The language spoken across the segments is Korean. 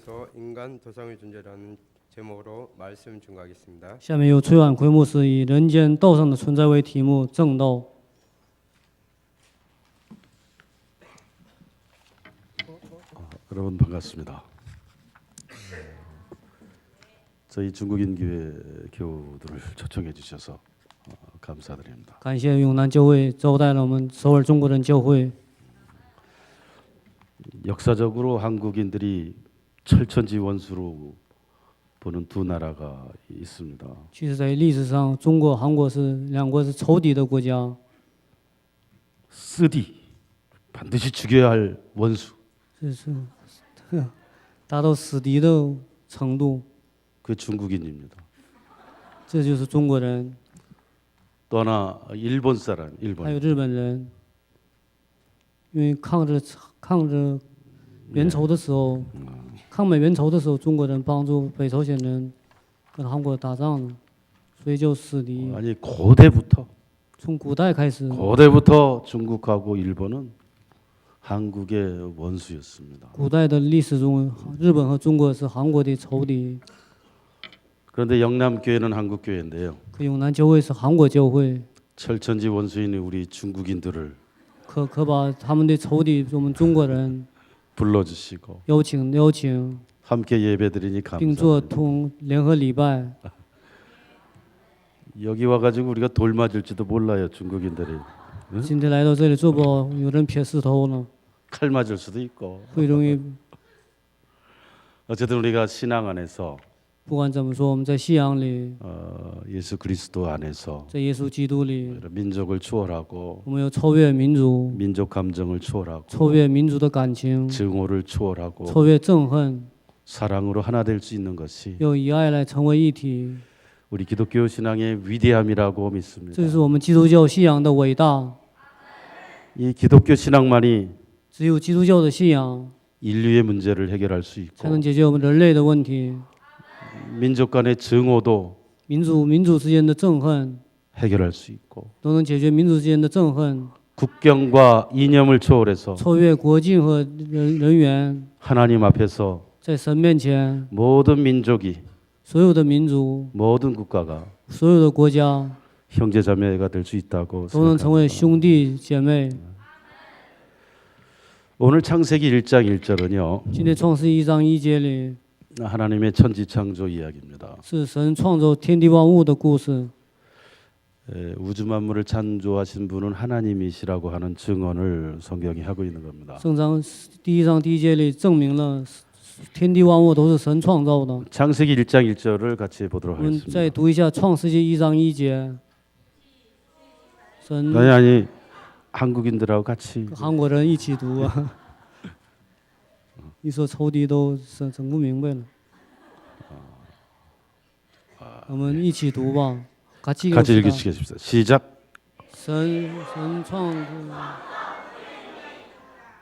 하나님께서 인간 도상의 존재라는 제목으로 말씀 증거하겠습니다. 下面由崔婉奎牧师以人间道上的存在为题目正道。 여러분 반갑습니다. 저희 중국인 교회 교우들을 초청해 주셔서 감사드립니다. 感谢永南教会招待了我们首尔中国人教会。 역사적으로 한국인들이 철천지 원수로 보는 두 나라가 있습니다. 其实，在历史上，中国、韩国是两国是仇敌的国家， 쓰디 반드시 죽여야 할 원수. 这是达到死敌的程度。 그 중국인입니다. 这就是中国人， 또 하나 일본 사람, 还有 일본. 日本人。因为抗日援朝的时候，抗美援朝的时候，中国人帮助北朝鲜人跟韩国打仗呢，所以就死敌。 아니 고대부터 从古代开始， 고대부터 중국하고 일본은 한국의 원수였습니다. 古代的历史中，日本和中国是韩国的仇敌。 그런데 영남교회는 한국교회인데요. 可永南教会是韩国教会， 철천지 원수인 우리 중국인들을 可把他们的仇敌，我们中国人 불러주시고 邀请， 함께 예배드리니 并做 감사합니다. 联合礼拜。 여기 와가지고 우리가 돌 맞을지도 몰라요. 중국인들이 今天来到这里，做不好有人撇石头呢， 칼 맞을 수도 있고. 会容易。 어쨌든 우리가 신앙 안에서 不管怎么说，我们在信仰里， 예수 그리스도 안에서 在耶稣基督里， 민족을 초월하고 我们要超越民族， 민족 감정을 초월하고 超越民族的感情， 증오를 초월하고 超越憎恨， 사랑으로 하나 될 수 있는 것이 要以爱来成为一体。 우리 기독교 신앙의 위대함이라고 믿습니다. 这是我们基督教信仰的伟大。 이 기독교 신앙만이 只有基督教的信仰， 인류의 문제를 해결할 수 才能 있고 解决我们人类的问题。 민족 간의 증오도 民族之间的憎恨， 해결할 수 있고 都能解决民族之间的憎恨， 국경과 이념을 초월해서 超越国境和人员， 하나님 앞에서 在神面前， 모든 민족이 所有的民族、 모든 국가가 所有的国家 형제자매가 될 수 있다고 都能成为 생각합니다. 兄弟姐妹。 오늘 창세기 1장 1절은요 今天创世1章1节里 하나님의 천지창조 이야기입니다. 是神创造天地万物的故事。 우주 만물을 창조하신 분은 하나님이시라고 하는 증언을 성경이 하고 있는 겁니다. 圣章第1章第1节里证明了天地万物都是神创造的。 창세기 1장 1절을 같이 我 보도록 们 하겠습니다. 再读一下创世纪1章1节。神 아니 한국인들하고 같이 韩国人一起读啊。一说仇敌都整不明白了。我们一起读吧。 같이 읽으시겠습니다. 시작. 神创造。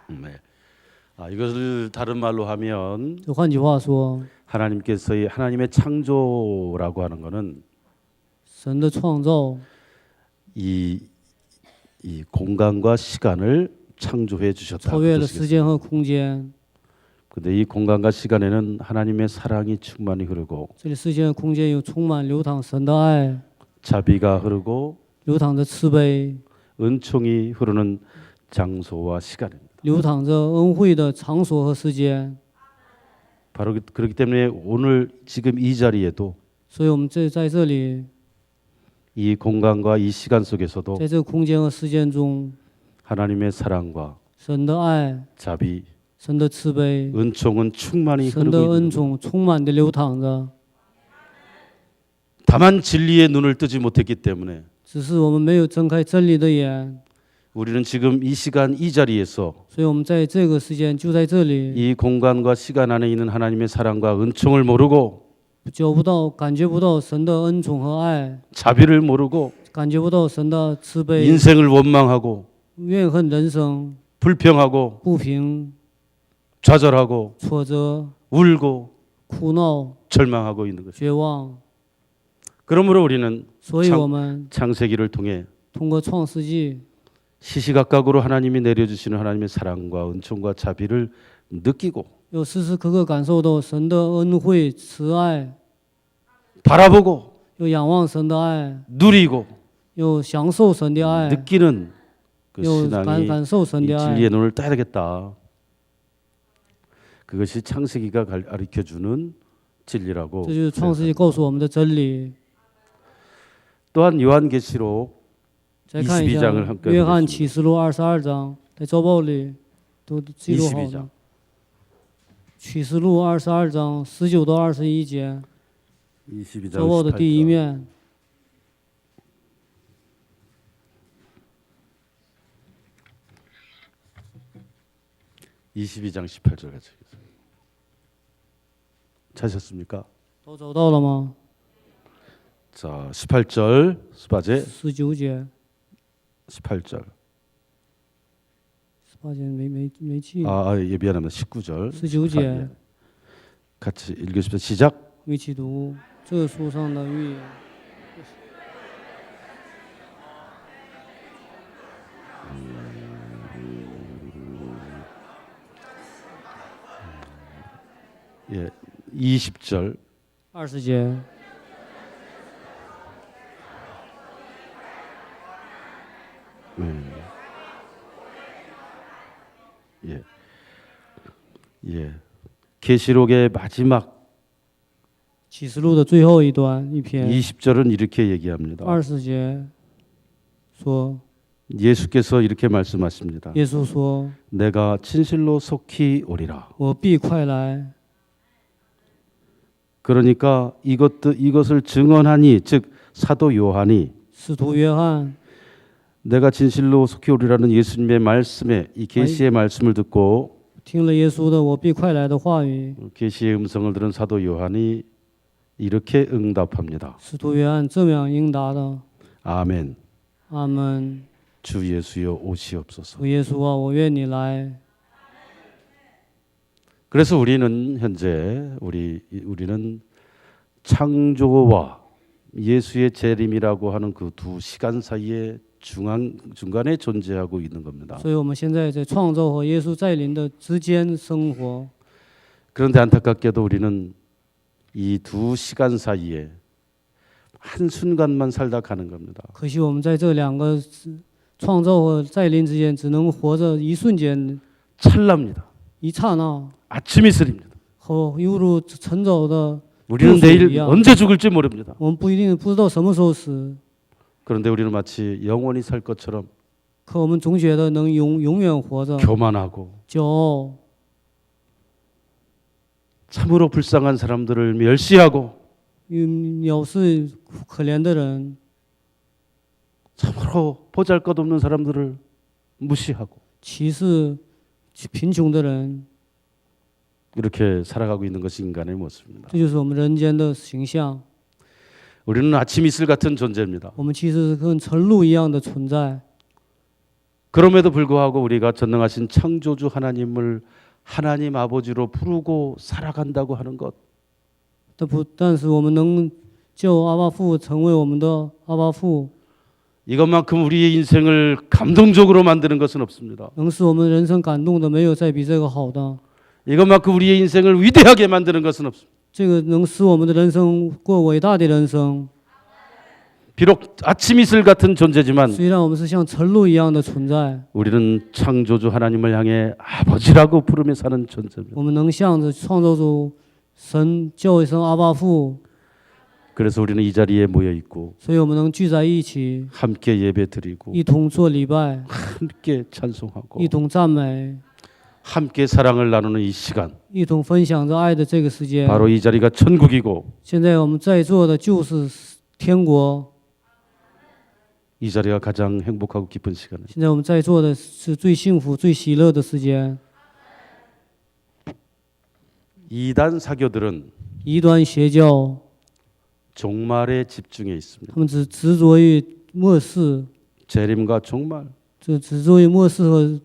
네. 이것을 다른 말로 하면 就换句话说， 하나님의 창조라고 하는 것은 神的创造 이 공간과 시간을 창조해 주셨다. 超越了时间和空间。 근데 이 공간과 시간에는 하나님의 사랑이 충만히 흐르고 这里时间和空间有充满流淌神的爱， 자비가 흐르고 流淌着慈悲， 은총이 흐르는 장소와 시간입니다. 流淌着恩惠的场所和时间。 바로 그렇기 때문에 오늘 지금 이 자리에도 所以我们在这里， 이 공간과 이 시간 속에서도 在这个空间和时间中， 하나님의 사랑과 神的爱、 자비, 神的慈悲、 은총은 충만히 神的 흐르고 恩 있는 宠充满的流淌着。 다만 진리의 눈을 뜨지 못했기 때문에 只是我们没有睁开真理的眼， 우리는 지금 이 시간 이 자리에서 所以我们在这个时间就在这里， 이 공간과 시간 안에 있는 하나님의 사랑과 은총을 모르고 感觉不到神的恩宠和爱， 자비를 모르고 感觉不到神的慈悲， 인생을 원망하고 怨恨人生， 불평하고 不平、 좌절하고 挫折、 울고 苦恼、 절망하고 있는 것입니다. 绝望。 그러므로 우리는 所以我们 창세기를 통해 通过创世纪， 시시각각으로 하나님이 내려주시는 하나님의 사랑과 은총과 자비를 느끼고 有时时刻刻感受到神的恩惠、慈爱， 바라보고 有仰望神的爱， 누리고 有享受神的爱， 느끼는 그 有 신앙이 感受神 이 的爱。 진리의 눈을 떠야 되겠다. 그것이 창세기가 가르쳐주는 진리라고. 这就是创世纪告诉我们的真理。 또한 요한계시록 再看一 22 下 장을 함께 约翰 보겠습니다. 启示录22章，在周报里都记录好 22 장 了。启示录22章19到21节， 22장 周报的第一 18절. 面。 22장 18절 같이 읽겠습니다. 찾으셨습니까? 都找到了吗？ 자, 18절 스바제 19节， 18절. 18节没记。 예, 미안합니다. 19절. 19节 같이 읽으십시오. 시작. 一起读这书上的预言。 예. 20절. 20节， 예. 예. 계시록의 마지막 启示录的最后一段一篇 20절은 이렇게 얘기합니다. 20节说， 예수께서 이렇게 말씀하십니다. 耶稣说 내가 진실로 속히 오리라. 我必快来。 그러니까 이것을 증언하니 즉 사도 요한이 使徒约翰 내가 진실로 속히 오리라는 예수님의 말씀에 이 계시의 말씀을 듣고 听了耶稣的我必快来的话语， 계시의 음성을 들은 사도 요한이 이렇게 응답합니다. 使徒约翰这样应答的： 아멘. 阿门。 주 예수여 오시옵소서. 主耶稣啊，我愿你来。 그래서 우리는 현재 우리는 창조와 예수의 재림이라고 하는 그 두 시간 사이에 중간에 존재하고 있는 겁니다. 所以我们现在在创造和耶稣再临的之间生活。 그런데 안타깝게도 우리는 이 두 시간 사이에 한 순간만 살다 가는 겁니다. 可惜我们在这两个创造和再临之间，只能活着一瞬间、 찰나입니다. 一刹那， 아침 이슬입니다. 和犹如晨早的。 우리는 내일 언제 죽을지 모릅니다. 我们不知道什么时候死， 그런데 우리는 마치 영원히 살 것처럼 可我们总觉得能永远活着， 교만하고 骄傲， 참으로 불쌍한 사람들을 멸시하고 藐视可怜的人， 참으로 보잘것없는 사람들을 무시하고 歧视贫穷的人， 이렇게 살아가고 있는 것이 인간의 모습입니다. 这就是我们人间的形象。 우리는 아침 이슬 같은 존재입니다. 我们其实是跟晨露一样的存在， 그럼에도 불구하고 우리가 전능하신 창조주 하나님을 하나님 아버지로 부르고 살아간다고 하는 것, 但是我们能叫阿爸父成为我们的阿爸父， 이것만큼 우리의 인생을 감동적으로 만드는 것은 없습니다. 能使我们人生感动的，没有再比这个好的。 이것만큼 우리의 인생을 위대하게 만드는 것은 없습니다. 这个能使我们的人生过伟大的人生。 비록 아침 이슬 같은 존재지만 虽然我们是像晨露一样的存在， 우리는 창조주 하나님을 향해 아버지라고 부르며 사는 존재입니다. 我们能向着创造主神叫一声阿爸父， 그래서 우리는 이 자리에 모여 있고 所以我们能聚在一起， 함께 예배드리고 一同做礼拜， 함께 찬송하고 一同赞美， 함께 사랑을 나누는 이 시간, 一同分享着爱的这个时间。 바로 이 자리가 천국이고 现在我们在座的就是天国， 이 자리가 가장 행복하고 기쁜 시간이에요. 现在我们在座的是最幸福、最喜乐的时间。 이단 사교들은 异端邪教， 종말에 집중해 있습니다. 他们只执着于末世， 재림과 종말, 只执着于末世和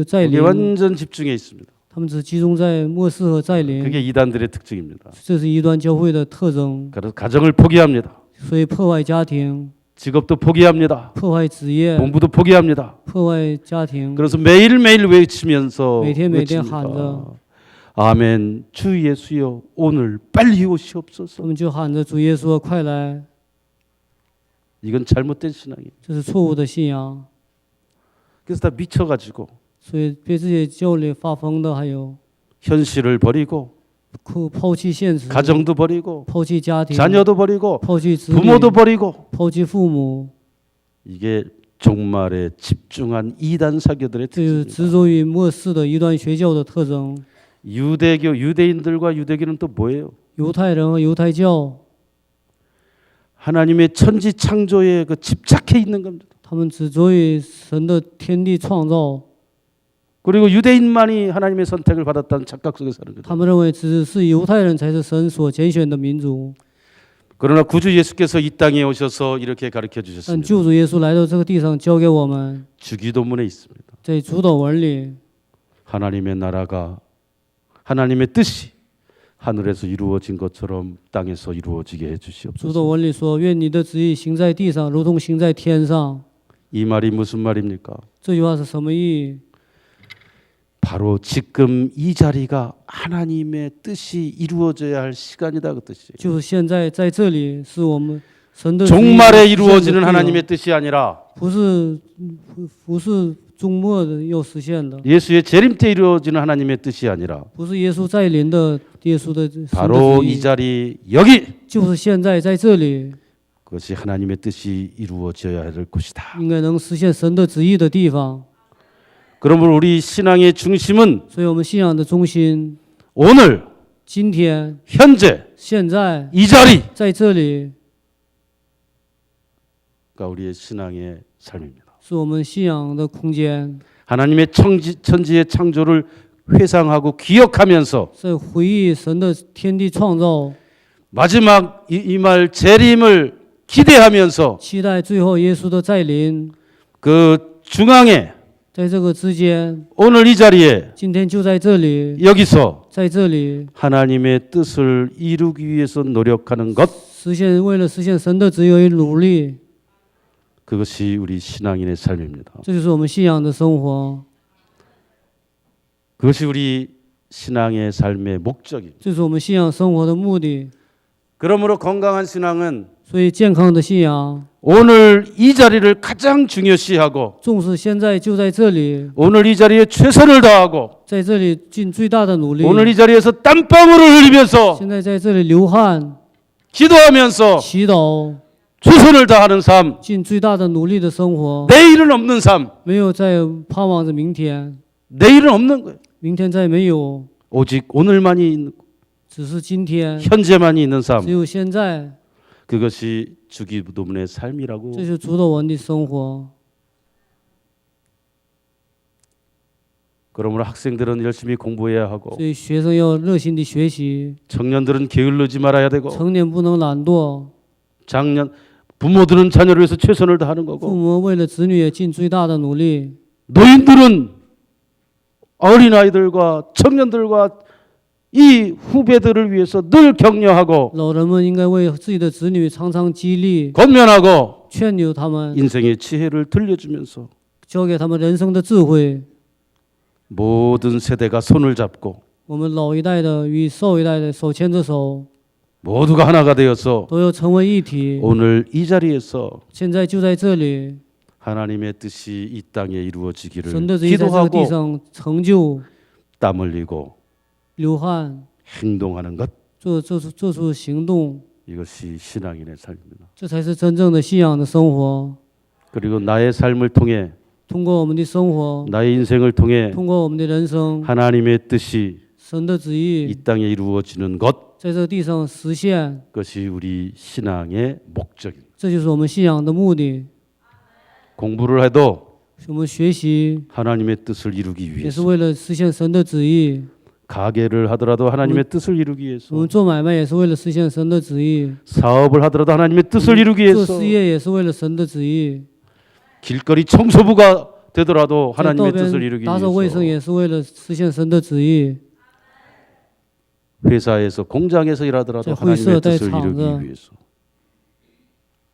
再 이게 临， 완전 집중해 있습니다. 他们只集中在末世和再临， 그게 이단들의 특징입니다. 这是异端教会的特征。 그래서 가정을 포기합니다. 所以破坏家庭， 직업도 포기합니다. 破坏职业， 공부도 포기합니다. 破坏家庭， 그래서 매일매일 외치면서 每天 외칩니다. 喊着 아멘. 주 예수여 오늘 빨리 我 오시옵소서. 们就喊着主耶稣快来， 이건 잘못된 신앙이에요. 这是错误的信仰。 그래서 다 미쳐가지고 所以被这些教理发疯的，还有 현실을 버리고 抛弃现实， 가정도 버리고 抛弃家庭， 자녀도 버리고 抛弃子女， 부모도 버리고 抛弃父母， 이게 종말에 집중한 이단 사교들의 这就是 특징입니다. 执着于末世的异端邪教的特征。 유대인들과 유대교는 또 뭐예요? 犹太人和犹太教， 하나님의 천지 창조에 그 집착해 있는 겁니다. 他们执着于神的天地创造， 그리고 유대인만이 하나님의 선택을 받았다는 착각 속에 사는 거죠. 他们认为只是犹太人才是神所拣选的民族。 그러나 구주 예수께서 이 땅에 오셔서 이렇게 가르쳐 但 주셨습니다. 救主耶稣来到这个地上，教给我们， 주기도문에 있습니다. 在主祷文里， 하나님의 나라가 하나님의 뜻이 하늘에서 이루어진 것처럼 땅에서 이루어지게 主 해주시옵소서. 祷文里说：“愿你的旨意行在地上，如同行在天上。 이 말이 무슨 말입니까? ”这句话是什么意义？ 바로 지금 이 자리가 하나님의 뜻이 이루어져야 할 시간이다 그 뜻이에요. 就是现在在这里，是我们神的旨意 종말에 实现的 이루어지는 地方 하나님의 뜻이 아니라 不是终末的要实现的， 예수의 재림 때 이루어지는 하나님의 뜻이 아니라 不是耶稣再临的耶稣的神的 바로 旨 이 意， 자리 여기 就是现在在这里， 그것이 하나님의 뜻이 이루어져야 할 곳이다. 应该能实现神的旨意的地方。 그러므로 우리 신앙의 중심은 所以，我们信仰的中心， 오늘 今天、 현재 现在 이 자리 在这里， 가 우리의 신앙의 삶입니다. 是我们信仰的空间， 하나님의 천지의 창조를 회상하고 기억하면서 在回忆神的天地创造， 마지막 이 말 재림을 기대하면서 期待最后耶稣的再临。 그 중앙에 在这个之间， 오늘 이 자리에 今天就在这里， 여기서 在这里 하나님의 뜻을 이루기 위해서 노력하는 것 为了实现神的旨意而努力， 그것이 우리 신앙인의 삶입니다. 这就是我们信仰的生活， 그것이 우리 신앙의 삶의 목적입니다. 这是我们信仰生活的目的。 그러므로 건강한 신앙은 所以，健康的信仰 오늘 이 자리를 가장 중요시하고 重视现在就在这里， 오늘 이 자리에 최선을 다하고 在这里尽最大的努力。 오늘 이 자리에서 땀방울을 흘리면서 现在在这里流汗、 기도하면서 祈祷， 최선을 다하는 삶, 尽最大的努力的生活， 내일은 없는 삶, 没有再盼望着明天， 내일은 없는 거예요. 明天再没有， 오직 오늘만이 있는, 只是今天， 현재만이 있는 只 삶, 有现在， 그것이 주기도문의 삶이라고 这就是主祷文的生活。 그러므로 학생들은 열심히 공부해야 하고 所以，学生要热心的学习， 청년들은 게을르지 말아야 되고 成年不能懒惰， 부모들은 자녀를 위해서 최선을 다하는 父 거고 母为了子女也尽最大的努力。 노인들은 어린아이들과 청년들과 이 후배들을 위해서 늘 격려하고 老人们应该为自己的子女常常激励、 권면하고 劝诱他们， 인생의 지혜를 들려주면서 教给他们人生的智慧。 모든 세대가 손을 잡고 我们老一代的与少一代的手牵着手， 모두가 하나가 되어서 都要成为一体。 오늘 이 자리에서 现在就在这里， 하나님의 뜻이 이 땅에 이루어지기를 神的旨意在这个地 기도하고 上成就， 땀 흘리고 流汗， 행동하는 것 做出行动， 이것이 신앙인의 삶입니다. 这才是真正的信仰的生活。 그리고 나의 삶을 통해 通过我们的生活， 나의 인생을 통해 通过我们的人生， 하나님의 뜻이 神的旨 이 意 땅에 이루어지는 것 在这个地上实现， 그것이 우리 신앙의 목적입니다. 这就是我们信仰的目的。 공부를 해도 我们学习 하나님의 뜻을 이루기 也是 위해서 为了实现神的旨意， 가게를 하더라도 하나님의 뜻을 이루기 我 위해서 们做买卖也是为了实现神的旨意， 사업을 하더라도 하나님의 뜻을 이루기 做 위해서 事业也是为了神的旨意， 길거리 청소부가 되더라도 在道 하나님의 뜻을 边 이루기 打扫卫生 위해서 也是为了实现神的旨意， 회사에서 공장에서 일하더라도 在会社 하나님의 在 뜻을 厂 이루기 子， 위해서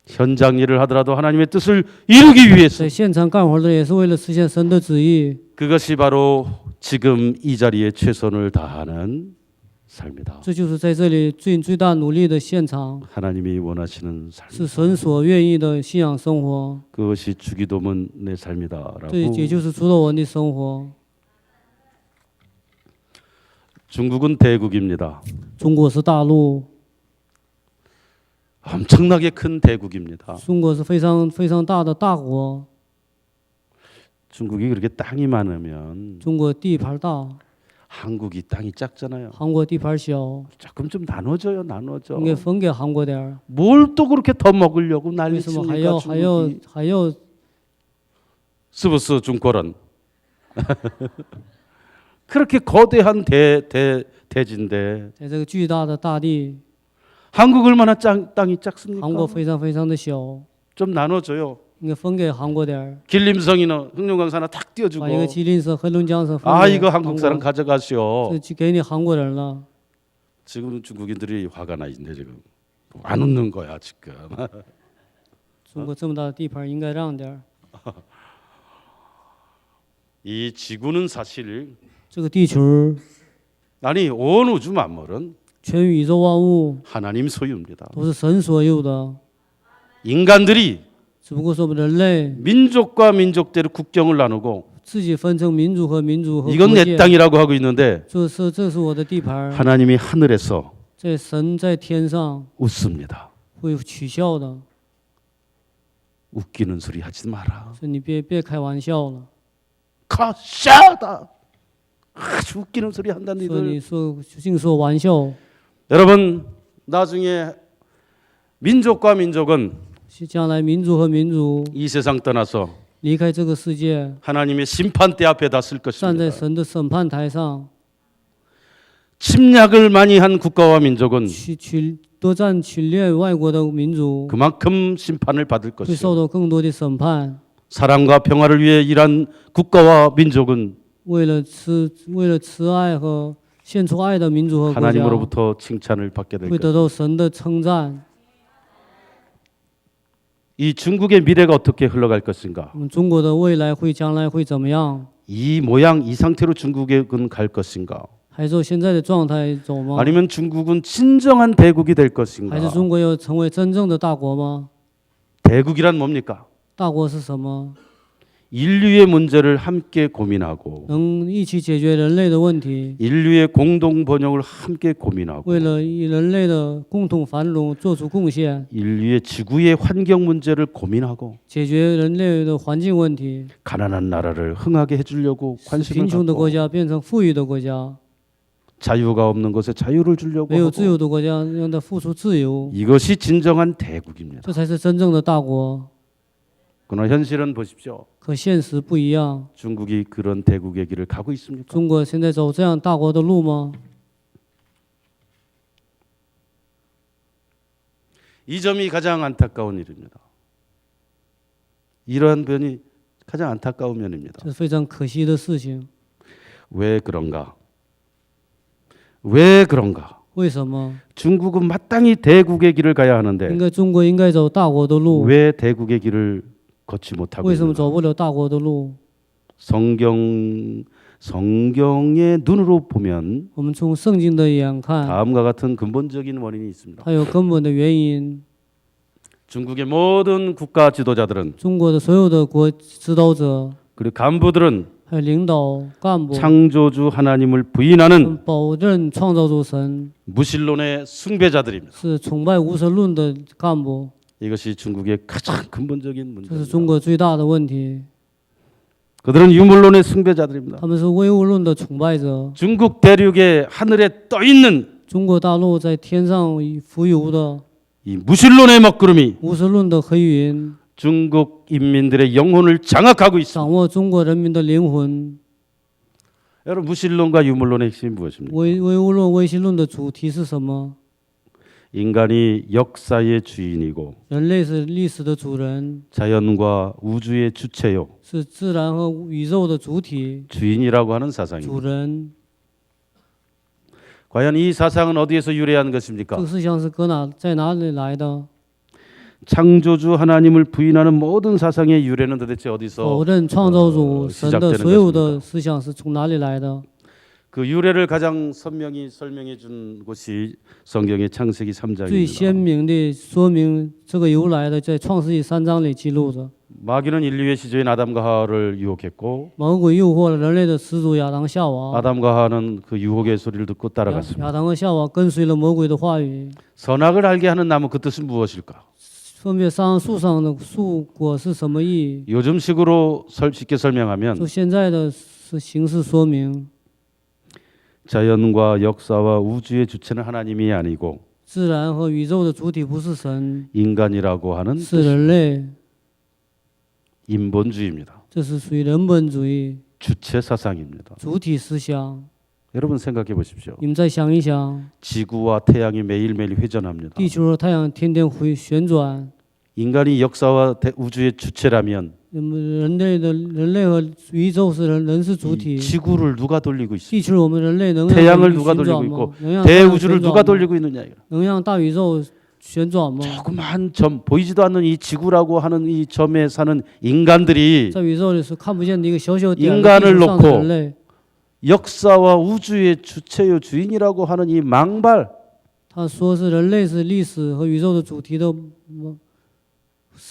현장 일을 하더라도 하나님의 뜻을 이루기 위해서 在现场干活的也是为了实现神的旨意， 그것이 바로 지금 이 자리에 최선을 다하는 삶이다. 这就是在这里最大努力的现场， 하나님이 원하시는 삶. 是神所愿意的信仰生活。 그것이 주기도문 내 这 삶이다라고. 也就是主导文的生活。 중국은 대국입니다. 中国是大陆， 엄청나게 큰 대국입니다. 中国是非常大的大国。 중국이 그렇게 땅이 많으면 中国地盘大， 한국이 땅이 작잖아요. 韩国地盘小， 조금 좀 나눠줘요, 나눠줘. 应该分给韩国点儿。 뭘 또 그렇게 더 먹으려고 为 난리 什么 칩니까? 중국이. 还要 스브스 중고런. 그렇게 거대한 대지인데 在这个巨大的大地， 한국 얼마나 땅이 작습니까? 韩国非常的小， 좀 나눠줘요. 应该分给韩国点儿， 길림성이나 흑룡강산 탁 把一 띄워주고 个吉林省、黑龙江省分 아 给 이거 韩 한국 国， 사람 가져가시오. 这就给你韩国人了。 지금 중국인들이 화가 나 있네 지금. 안 웃는 거야 지금. 中国这么大的地盘，应该让点儿。 이 지구는 사실 这个地球， 아니 온 우주 만물은 全宇宙万物 하나님 소유입니다. 都是神所有的， 인간들이 只不过是我们人类 민족과 민족대로 국경을 나누고 自己分成民族和民族和 이건 国 내 界。 땅이라고 하고 있는데 这是我的地盘， 하나님이 하늘에서 这神在天上 웃습니다. 会取笑的， 웃기는 소리 하지 마라. 说你别开玩笑了， 가샤다. 아주 웃기는 소리 한다 说 니들. 你净说玩笑。 여러분 나중에 민족과 민족은 将来民族和民族 이 세상 떠나서 离开这个世界， 하나님의 심판대 앞에 다 쓸 站在 것입니다. 神的审判台上， 침략을 많이 한 국가와 민족은 多占侵略外国的民族， 그만큼 심판을 받을 会 것이요. 受到更多的审判。 사랑과 평화를 위해 일한 국가와 민족은 为了慈爱和献出爱的民族和国家， 하나님으로부터 칭찬을 받게 될 会 것입니다. 得到神的称赞。 이 중국의 미래가 어떻게 흘러갈 것인가? 我们中国的未来将来会怎么样？ 이 모양 이 상태로 중국은 갈 것인가? 还是现在的状态走吗？ 아니면 중국은 진정한 대국이 될 还 것인가? 是中国要成为真正的大国吗？ 대국이란 뭡니까? 大国是什么？ 인류의 문제를 함께 고민하고 能一起解决人类的问题， 인류의 공동 번영을 함께 고민하고 为了人类的共同繁荣做出贡献， 인류의 지구의 환경 문제를 고민하고 解决人类的环境问题， 가난한 나라를 흥하게 해주려고 使 관심을 贫穷的国 갖고 家变成富裕的国家， 자유가 없는 것에 자유를 주려고 没有自由 하고 的国家让它付出自由， 이것이 진정한 대국입니다. 这才是真正的大国。 그러나 현실은 보십시오. 可现实不一样， 중국이 그런 대국의 길을 가고 있습니까? 中国现在走这样大国的路吗？ 이 점이 가장 안타까운 일입니다. 이러한 면이 가장 안타까운 면입니다. 这是非常可惜的事情。 왜 그런가? 왜 그런가? 为什么？ 중국은 마땅히 대국의 길을 가야 하는데 中国应该走大国的路， 왜 대국의 길을 걷지 못하고 为什么 있는가? 走不了大国的路？ 성경의 눈으로 보면 我们从圣经的眼看， 다음과 같은 근본적인 원인이 있습니다. 它有根本的原因。 중국의 모든 국가 지도자들은 中国的所有的国指导者， 그리고 간부들은 还有领导干部， 창조주 하나님을 부인하는 保证创造主神， 무신론의 숭배자들입니다. 是崇拜无神论的干部， 이것이 중국의 가장 근본적인 这是 문제입니다. 中国最大的问题。 그들은 유물론의 숭배자들입니다. 他们是唯物论的崇拜者。 중국 대륙의 하늘에 떠 있는 中国大陆在天上浮游的 이 무신론의 먹구름이 无神论的黑云， 중국 인민들의 영혼을 장악하고 있습니다. 掌握中国人民的灵魂。 여러분 무신론과 유물론의 핵심이 무엇입니까? 唯物论、唯心论的主题是什么？ 인간이 역사의 주인이고 人类是历史的主人， 자연과 우주의 주체요 是自然和宇宙的主体、 주인이라고 하는 主 사상입니다. 人。 과연 이 사상은 어디에서 유래한 这 것입니까? 个思想是在哪里来的？ 창조주 하나님을 부인하는 모든 사상의 유래는 도대체 어디서 否认创造主神的 시작되는 所有的 것입니까? 思想是从哪里来的？ 그 유래를 가장 선명히 설명해 준 곳이 성경의 창세기 最 3장입니다. 鲜明的说明这个由来的，在创世纪3章里记录着。 마귀는 인류의 시조인 아담과 하와를 유혹했고 魔鬼诱惑了人类的始祖亚当夏娃， 아담과 하와는 그 유혹의 소리를 듣고 亚 따라갔습니다. 当和夏娃跟随了魔鬼的话语， 선악을 알게 하는 나무 그 뜻은 무엇일까? 分别善恶树上的树果是什么意义？ 요즘식으로 쉽게 설명하면 就现在的形式说明， 자연과 역사와 우주의 주체는 하나님이 아니고 自然和宇宙的主体不是神， 인간이라고 하는 是人类， 인본주의입니다. 这是属于人本主义 주체 사상입니다. 主体思想。 여러분 생각해 보십시오. 你们再想一想， 지구와 태양이 매일매일 회전합니다. 地球和太阳天天会旋转， 인간이 역사와 우주의 주체라면 人类和宇宙是人是主 이 体， 지구를 누가 돌리고 있습니까? 地球我们人类能 태양을 让 누가 旋 돌리고 转 있고 吗？能让太阳 대우주를 旋转 누가 吗？ 돌리고 있느냐? 能让大宇宙旋转吗？ 조그만 점 보이지도 않는 이 지구라고 하는 이 점에 사는 인간들이 在宇宙里是看不见的一个小小点， 인간을 地球上的 놓고 人类， 역사와 우주의 주체요 주인이라고 하는 이 망발 他说是人类是历史和宇宙的主题的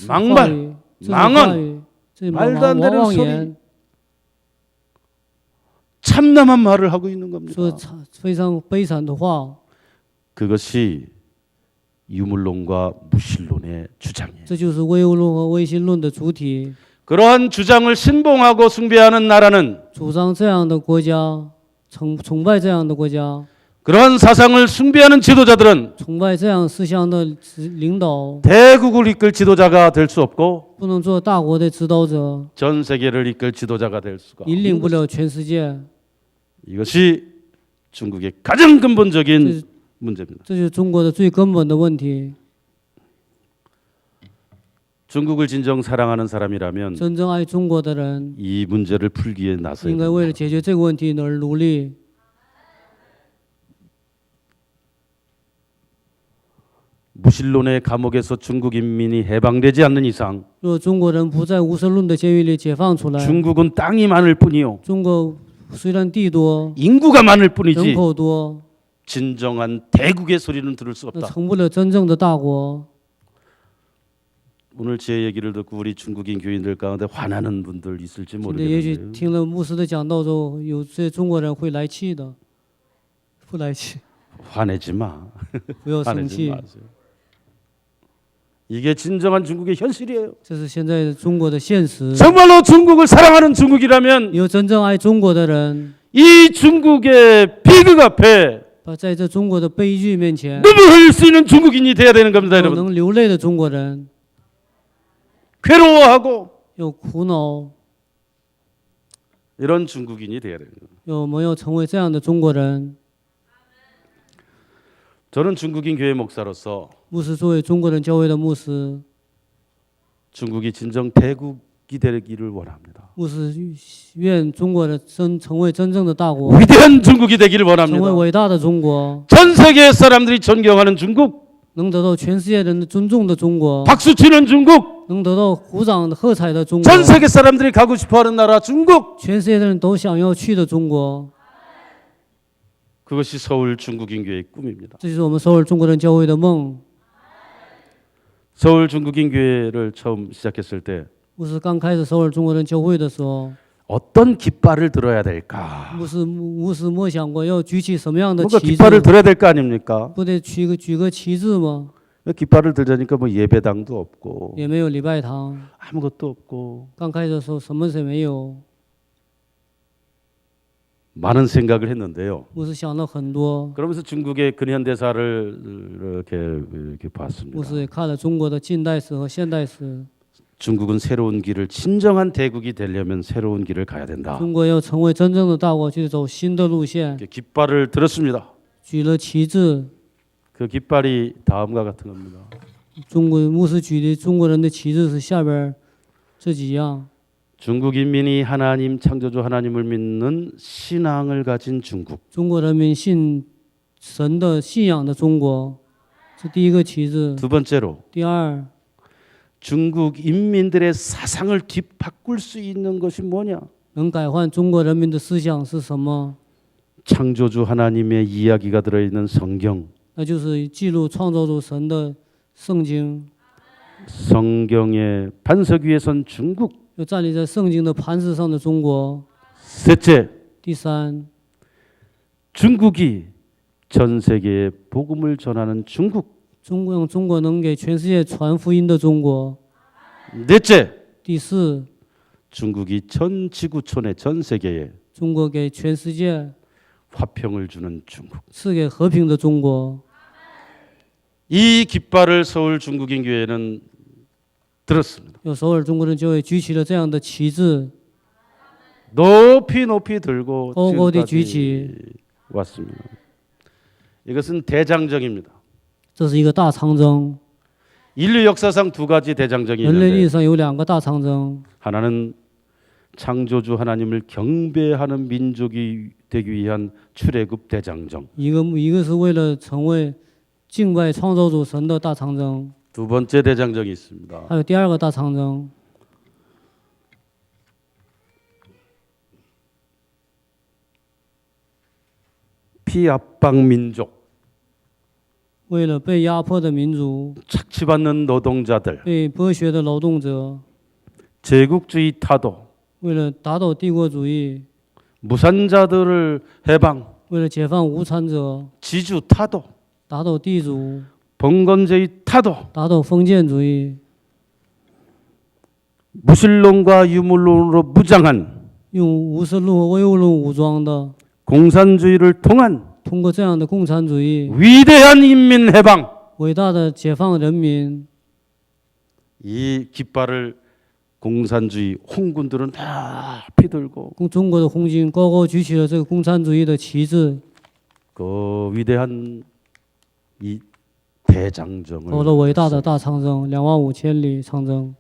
망발 话语，这是 망언 话语，这是 말도 안 되는 妄 소리 言， 참담한 말을 하고 있는 说 겁니다. 非常悲惨的话， 그것이 유물론과 무신론의 주장이에요. 这就是唯物论和唯心论的主体。 그러한 주장을 신봉하고 숭배하는 나라는 主张这样的国家，崇拜这样的国家， 그러한 사상을 숭배하는 지도자들은 崇拜这样思想的领导， 대국을 이끌 지도자가 될 수 없고 不能做大国的指导者， 전 세계를 이끌 지도자가 될 수가 引领 없는 不了全世界。 이것이 중국의 가장 근본적인 这 문제입니다. 这就是中国的最根本的问题。 중국을 진정 사랑하는 사람이라면 真正爱中国的人， 이 문제를 풀기에 나서야 应该为了 됩니다. 解决这个问题而努力。 무신론의 감옥에서 중국 인민이 해방되지 않는 이상 若中国人不在无神论的监狱里解放出来， 중국은 땅이 많을 뿐이요 中国虽然地多， 인구가 많을 人 뿐이지 口多， 진정한 대국의 소리는 들을 수 那 없다. 成不了真正的大国。 오늘 제 얘기를 듣고 우리 중국인 교인들 가운데 화나는 분들 있을지 现在也许 모르겠는데요. 听了牧师的讲道之后，有些中国人会来气的，不来气， 화내지 마. 不要生 화내지 气。 마세요. 이게 진정한 중국의 현실이에요. 这是现在中国的现实。 정말로 중국을 사랑하는 중국이라면 有真正爱中国的人， 이 중국의 비극 앞에 在这中国的悲剧面前， 눈물 흘릴 수 있는 중국인이 돼야 되는 겁니다, 有 여러분. 能流泪的中国人， 괴로워하고 有苦恼， 이런 중국인이 돼야 되는 거예요. 有没有成为这样的中国人？ 저는 중국인 교회 목사로서 牧师作为中国人教会的牧师， 중국이 진정 대국이 되기를 원합니다. 牧师愿中国的成为真正的大国， 위대한 중국이 되기를 成为 원합니다. 伟大的中国， 전 세계 사람들이 존경하는 중국, 能得到全世界人的尊重的中国， 박수 치는 중국, 能得到鼓掌喝彩的中国， 전 세계 사람들이 가고 싶어하는 나라 중국. 全世界的人都想要去的中国， 그것이 서울 중국인 교회의 꿈입니다. 这就是我们首尔中国人教会的梦。 서울 중국인 교회를 처음 시작했을 때 牧师刚开始首尔中国人教会的时候， 어떤 깃발을 들어야 될까? 牧师没想过要举起什么样的 뭔가 旗 깃발을 帜， 들어야 될 거 아닙니까? 不得举个旗帜吗？ 깃발을 들자니까 뭐 예배당도 없고 也没有礼拜堂， 아무것도 없고 刚开始的时候什么也没有。 많은 생각을 했는데요. 牧师想了很多， 그러면서 중국의 근현대사를 이렇게 봤습니다. 牧师也看了中国的近代史和现代史。 중국은 새로운 길을 진정한 대국이 되려면 새로운 길을 가야 된다. 中国要成为真正的大国，就走新的路线。 이렇게 깃발을 들었습니다. 举了旗帜， 그 깃발이 다음과 같은 겁니다. 中国牧师举的中国人的旗帜是下边这几样： 중국 인민이 하나님 창조주 하나님을 믿는 신앙을 가진 중국. 中国人民信神的信仰的中国，是第一个旗帜。 두 번째로 第二， 중국 인민들의 사상을 뒤바꿀 수 있는 것이 뭐냐? 能改换中国人民的思想是什么？ 창조주 하나님의 이야기가 들어있는 성경. 那就是记录创造主神的圣经。 성경의 반석 위에 선 중국. 又站立在圣经的磐石上的中国。 셋째, 第三， 중국이 전 세계에 복음을 전하는 중국. 中国能给全世界传福音的中国。 넷째, 第四， 중국이 전 지구촌에 전 세계에 中国给全世界 화평을 주는 중국. 赐给和平的中国。 이 깃발을 서울 중국인 교회는 들었습니다. 有首尔中国人教会举起了这样的旗帜， 높이 높이 들고 고고디 지금까지 왔습니다. 이것은 대장정입니다. 这是一个大长征。 인류 역사상 두 가지 대장정이 人类历 있는데 史上有两个大长征， 하나는 창조주 하나님을 경배하는 민족이 되기 위한 출애굽 대장정. 一个是为了成为敬拜创造主神的大长征， 두 번째 대장정이 있습니다. 还有第二个大长征， 피압박 민족, 为了被压迫的民族、 착취받는 노동자들, 被剥削的劳动者， 제국주의 타도, 为了打倒帝国主义， 무산자들을 해방, 为了解放无产者， 지주 타도, 打倒地主， 봉건제의 타도, 打倒封建主义， 무신론과 유물론으로 무장한 用无神论和唯物论武装的， 공산주의를 통한 通过这样的共产主义， 위대한 인민해방. 伟大的解放人民。 이 깃발을 공산주의 홍군들은 다 피들고 中国的红军高高举起了这个共产主义的旗帜， 그 위대한 이 走 대장정을 了伟大的大长征，25000里长征。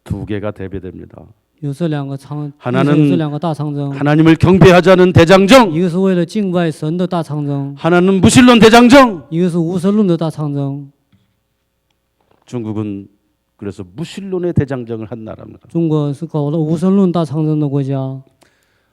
두 개가 대비됩니다. 有这两个长， 하나는 这两个大长征， 하나님을 경배하자는 대장정, 一个是为了敬拜神的大长征， 하나는 무신론 대장정. 一个是无神论的大长征。 중국은 그래서 무신론의 대장정을 한 나라입니다. 中国是搞了无神论大长征的国家。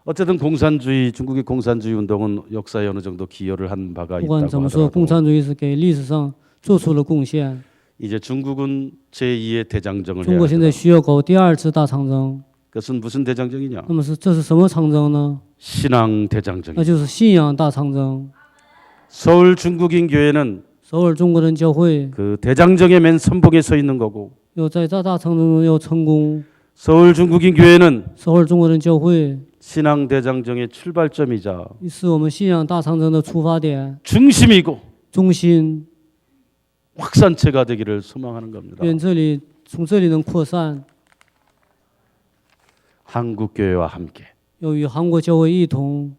어쨌든 공산주의 중국의 공산주의 운동은 역사에 어느 정도 기여를 한 바가 不管怎 있다고 么说，共 하더라도 产主义是给历史上做出了贡献。 이제 중국은 제2의 대장정을 中 해야 国现在 합니다. 需要搞第二次大长征， 그것은 무슨 대장정이냐? 那么这是什么长征呢？ 신앙 那 대장정입니다. 就是信仰大长征。 서울 중국인 교회는 首尔中国人教会 그 대장정의 맨 선봉에 서 있는 거고 要在大长征中要成功。 서울 중국인 교회는 首尔中国人教会 신앙 대장정의 출발점이자 是我们信仰大长征的出发点、 중심이고 中心。 확산체가 되기를 소망하는 겁니다. 愿从这里能扩散， 한국 교회와 함께. 要与韩国教会一同。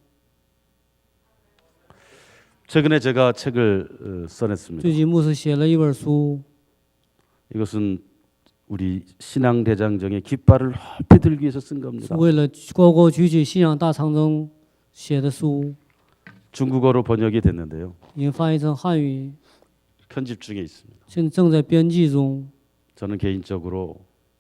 최근에 제가 책을 써냈습니다. 最近牧师写了一本书， 이것은 우리 신앙 대장정의 깃발을 높이 들기 위해서 쓴 是 겁니다. 为了高高举起信仰大长征写的书， 중국어로 번역이 됐는데요. 已经翻译成汉语， 편집 중에 있습니다. 现在正在编辑中。 저는 개인적으로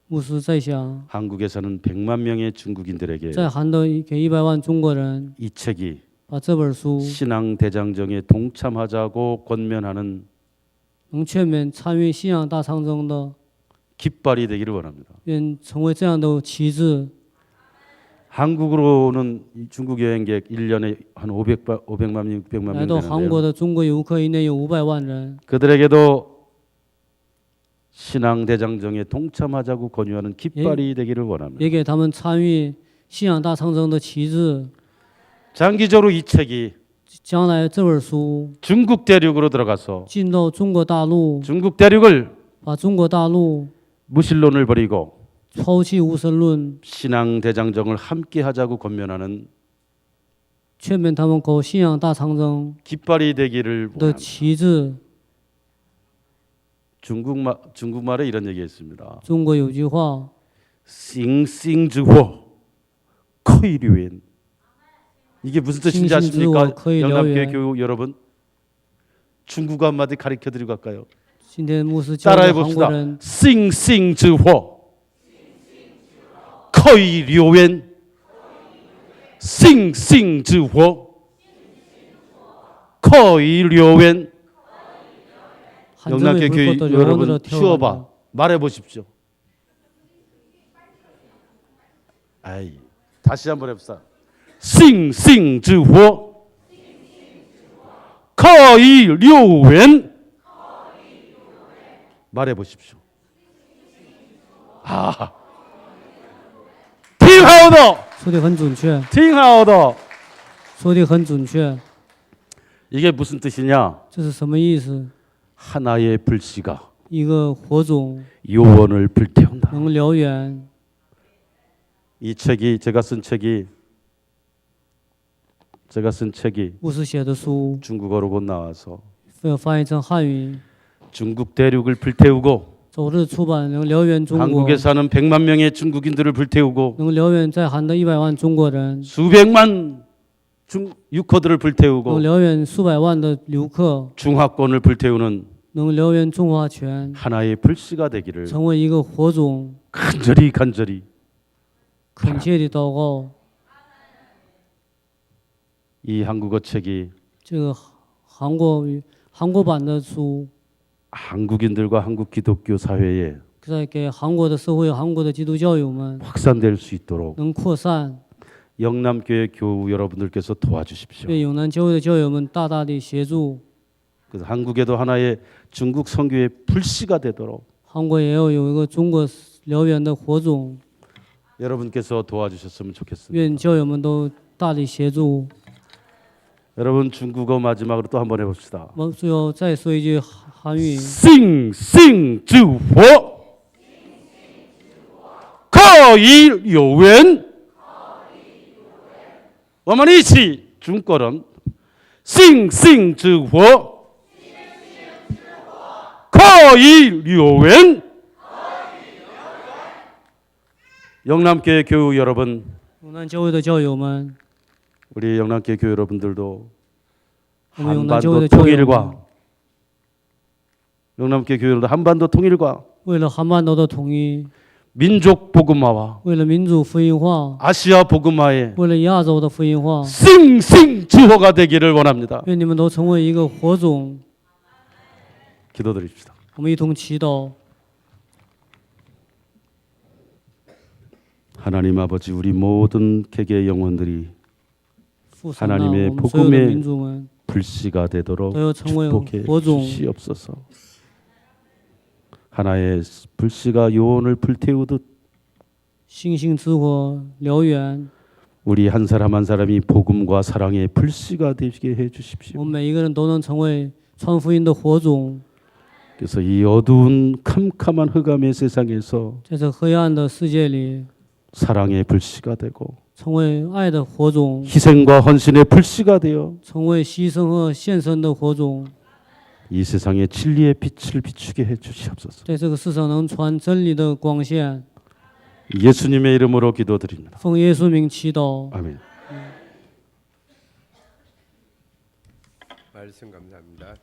牧师在想， 한국에 사는 100만 명의 중국인들에게 在韩的给100万中国人 이 책이 把这本书 신앙 대장정에 동참하자고 권면하는 能劝勉参与信仰大长征的， 깃발이 되기를 원합니다. 愿成为这样的旗帜。 한국으로는 이 중국 여행객 1년에 한 500만 명, 600만 来 명 到韩国 되는데요. 的中国游客一年有500万人， 그들에게도 신앙 대장정에 동참하자고 권유하는 깃발이 되기를 원합니다. 也给他们参与信仰大长征的旗帜。 장기적으로 이 책이 将来这本书 중국 대륙으로 들어가서 进到中国大陆， 중국 대륙을 把中国大陆 무신론을 버리고 抛弃无神论， 신앙 대장정을 함께 하자고 권면하는 劝勉他们搞信仰大长征 깃발이 되기를 的 원합니다. 旗帜。 중국말에 이런 얘기했습니다. 中国有句话， 싱싱즈호 커이류엔 이게 무슨 뜻인지 아십니까? 싱싱즈호 커이류엔. 영남교회 교우 여러분, 중국어 한마디 가르쳐드리고 갈까요? 今天牧师教给 따라해 韩国 봅시다. 人 싱싱즈호 커이료엔 싱싱즈호 커이료엔 한점의 영남교 교회 불꽃도 여러분 영혼으로 쉬어봐. 태워간다. 말해 보십시오. 아이, 다시 한번 해봅시다. 싱싱즈호 커이료엔 말해 보십시오. 아, 挺好的,说的很准确，挺好的.说的很准确， 이게 무슨 뜻이냐? 这是什么意思？ 하나의 불씨가 一个火种 요원을 불태운다. 能燎原。 이 책이 제가 쓴 책이 牧师写的书 중국어로 곧 나와서 要翻译成汉语， 중국 대륙을 불태우고 走日出版能燎原中国， 한국에 사는 100만 명의 중국인들을 불태우고 能燎原在韩的100万中国人， 수백만 유커들을 能 불태우고 燎原数百万的游客， 중화권을 불태우는 能燎原中华权， 하나의 불씨가 되기를 成为一个火种。 간절히 恳切的祷告， 이 한국어 책이 这个韩国版的书， 한국인들과 한국 기독교 사회에 在给韩国的社会、韩国的基督教友们 확산될 수 있도록 能扩散。 영남교회 교우 여러분들께서 도와주십시오. 愿永南教会的教友们大大的协助， 그래서 한국에도 하나의 중국 선교의 불씨가 되도록 韩国也要有一个中国燎原的火种。 여러분께서 도와주셨으면 좋겠습니다. 愿教友们都大力协助。 여러분 중국어 마지막으로 또 한번 해봅시다. 我最后再说一句韩语： 싱싱즈호 커이료엔 我们一起中国人 싱싱즈호 커이료엔 영남교회 교우 여러분, 永南教会的教友们， 우리 영남교회 교우 여러분들도 我们永南教会 한반도 的教友们， 통일과 영남교회 교회들도 한반도 통일과 为了韩半岛的统一， 민족 복음화와 为了民主福音化， 아시아 복음화에 为了亚洲的福音化， 싱싱지호가 되기를 원합니다. 愿你们都成为一个火种。 기도드립시다. 我们一同祈祷。 하나님 아버지, 우리 모든 개개의 영혼들이 父神啊， 하나님의 我们所有的 복음의 民族们 불씨가 되도록 都要成为 축복해 火种， 주시옵소서. 하나의 불씨가 요원을 불태우듯 星星之火燎原。 우리 한 사람 한 사람이 복음과 사랑의 불씨가 되게 해 我 주십시오. 们每一个人都能成为传福音的火种， 그래서 이 어두운 캄캄한 흑암의 세상에서 在这黑暗的世界里， 사랑의 불씨가 되고 成为爱的火种， 희생과 헌신의 불씨가 되어 成为牺牲和献身的火种， 이 세상에 진리의 빛을 비추게 해 주시옵소서. 在这个世上能传真理的光线。 예수님의 이름으로 기도드립니다. 奉耶稣名祈祷。 아멘. 말씀 감사합니다.